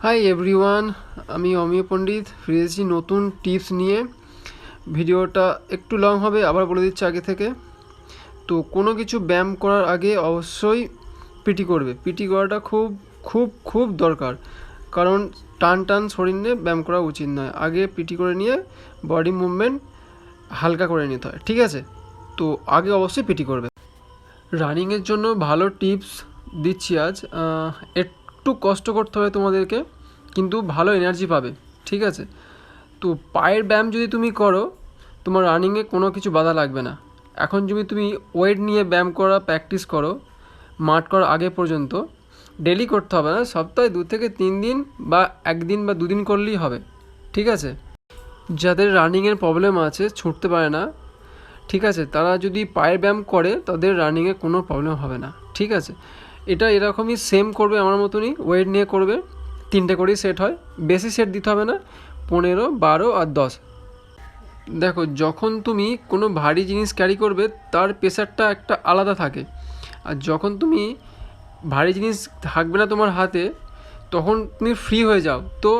Hi everyone, আমি অমিয় পণ্ডিত ফিরে এসেছি নতুন টিপস নিয়ে। ভিডিওটা একটু লং হবে, আবার বলে দিচ্ছি আগে থেকে। তো কোনো কিছু ব্যায়াম করার আগে অবশ্যই পিটি করবে। পিটি করাটা খুব খুব খুব দরকার, কারণ টান টান শরীর নিয়ে ব্যায়াম করা উচিত নয়। আগে পিটি করে নিয়ে বডি মুভমেন্ট হালকা করে নিতে হয়, ঠিক আছে? তো আগে অবশ্যই পিটি করবে। রানিংয়ের জন্য ভালো টিপস দিচ্ছি আজ। একটু কষ্ট করতে হবে তোমাদেরকে, কিন্তু ভালো এনার্জি পাবে, ঠিক আছে? তো পায়ের ব্যায়াম যদি তুমি করো, তোমার রানিংয়ে কোনো কিছু বাধা লাগবে না। এখন যদি তুমি ওয়েট নিয়ে ব্যায়াম করা প্র্যাকটিস করো মাঠ করার আগে পর্যন্ত, ডেলি করতে হবে না, সপ্তাহে 2 থেকে 3 দিন বা 1 দিন বা 2 দিন করলেই হবে, ঠিক আছে? যাদের রানিংয়ের প্রবলেম আছে, ছুটতে পারে না, ঠিক আছে, তারা যদি পায়ের ব্যায়াম করে তাদের রানিংয়ে কোনো প্রবলেম হবে না, ঠিক আছে? এটা এরকমই সেম করবে, আমার মতনই ওয়েট নিয়ে করবে। 3টে করেই সেট হয়, বেশি সেট দিতে হবে না, 15, 12 আর 10। দেখো, যখন তুমি কোনো ভারী জিনিস ক্যারি করবে তার প্রেশারটা একটা আলাদা থাকে, আর যখন তুমি ভারী জিনিস থাকবে না তোমার হাতে, তখন তুমি ফ্রি হয়ে যাও, তো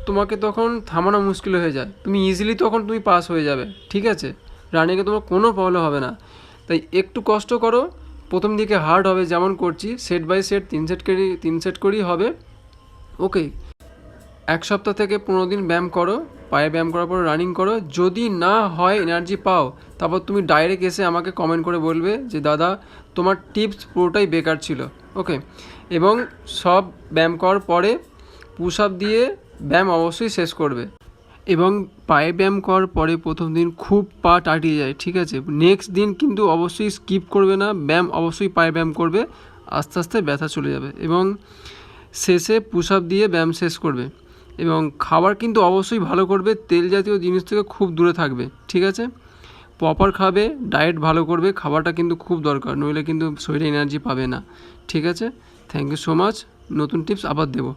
তোমাকে তখন থামানো মুশকিল হয়ে যায়, তুমি ইজিলি তখন তুমি পাস হয়ে যাবে, ঠিক আছে? রানিংয়ে তোমার কোনো প্রবলেম হবে না। তাই একটু কষ্ট করো, প্রথম দিকে হার্ড হবে, যেমন করছি সেট বাই সেট 3 সেট করেই হবে, ওকে? 1 সপ্তাহ থেকে 15 দিন ব্যায়াম করো, পায়ে ব্যায়াম করার পর রানিং করো। যদি না হয়, এনার্জি পাও, তারপর তুমি ডাইরেক্ট এসে আমাকে কমেন্ট করে বলবে যে দাদা তোমার টিপস পুরোটাই বেকার ছিল, ওকে? এবং সব ব্যায়াম করার পরে পুশ আপ দিয়ে ব্যায়াম অবশ্যই শেষ করবে। এবং পায়ে ব্যায়াম করার পরে প্রথম দিন খুব পা টাটিয়ে যায়, ঠিক আছে? নেক্সট দিন কিন্তু অবশ্যই স্কিপ করবে না, ব্যায়াম অবশ্যই পায়ে ব্যায়াম করবে, আস্তে আস্তে ব্যথা চলে যাবে। এবং শেষে পুশ আপ দিয়ে ব্যায়াম শেষ করবে। এবং খাবার কিন্তু অবশ্যই ভালো করবে, তেল জাতীয় জিনিস থেকে খুব দূরে থাকবে, ঠিক আছে? প্রপার খাবে, ডায়েট ভালো করবে, খাবারটা কিন্তু খুব দরকার, নইলে কিন্তু শরীরে এনার্জি পাবে না, ঠিক আছে? Thank you so much. নতুন টিপস আবার দেবো।